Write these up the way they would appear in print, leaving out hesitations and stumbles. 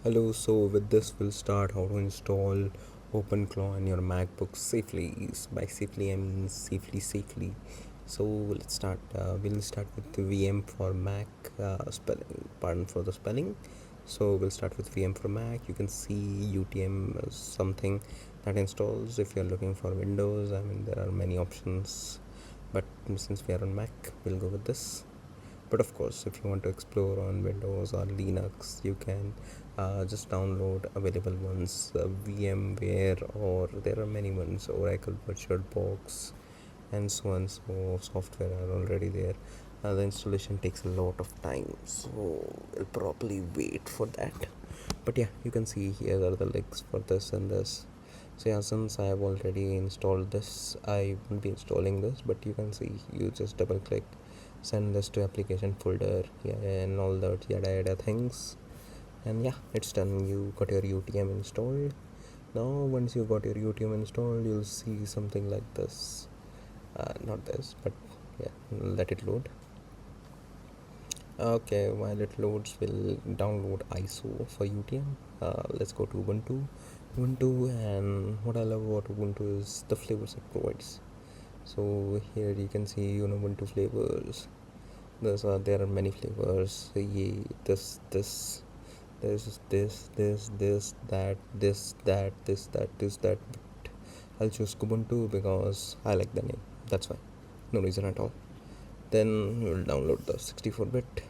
Hello, so with this we'll start how to install OpenClaw on your MacBook safely. By safely I mean safely. So let's start. We'll start with the VM for Mac spelling. Pardon for the spelling. So we'll start with VM for Mac. You can see UTM as something that installs. If you're looking for Windows, I mean there are many options, but since we are on Mac, we'll go with this. But of course, if you want to explore on Windows or Linux, you can just download available ones, VMware, or there are many ones, Oracle VirtualBox, and so on. So software are already there. The installation takes a lot of time, so we'll probably wait for that. But yeah, you can see here are the links for this and this. So yeah, since I have already installed this, I won't be installing this, but you can see, you just double click, send this to application folder, yeah, and all that yada things, and yeah, it's done. You got your UTM installed. Now once you got your UTM installed, you'll see something like this. Not this, but yeah, let it load. Okay, while it loads, we'll download ISO for UTM. Let's go to Ubuntu, and what I love about Ubuntu is the flavors it provides. So here you can see Ubuntu flavors. There are many flavors. This, that. But I'll choose Ubuntu because I like the name. That's why. No reason at all. Then we'll download the 64-bit.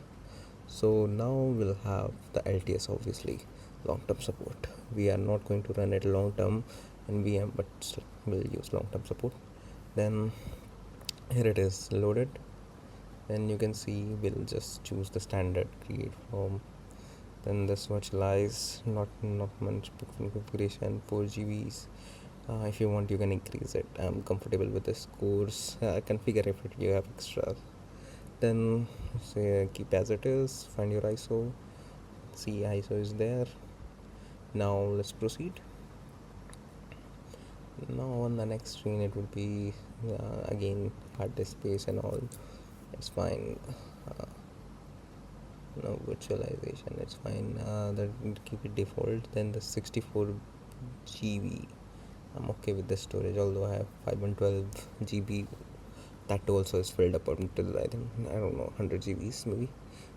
So now we'll have the LTS, obviously, long-term support. We are not going to run it long-term in VM, but still we'll use long-term support. Then here it is loaded. Then you can see we'll just choose the standard create from. Then this virtualize, not much configuration, 4 GBs. If you want, you can increase it. I'm comfortable with this course. Configure if you have extra. Then say keep as it is, find your ISO, see ISO is there. Now let's proceed. Now on the next screen it would be again hard disk space and all, it's fine. No virtualization, it's fine. Keep it default. Then the 64 GB, I'm okay with the storage, although I have 512 GB. That also is filled up until I don't know, 100 GBs maybe.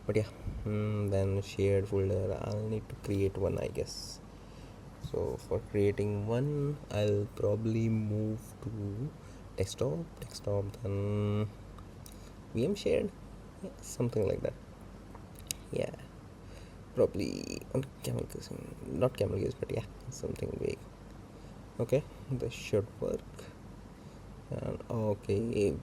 But yeah, then shared folder, I'll need to create one, I guess. So for creating one, I'll probably move to desktop, then VM shared, yeah, something like that. Yeah, probably on camel case, not camel case, but yeah, something vague. Okay, this should work. And okay,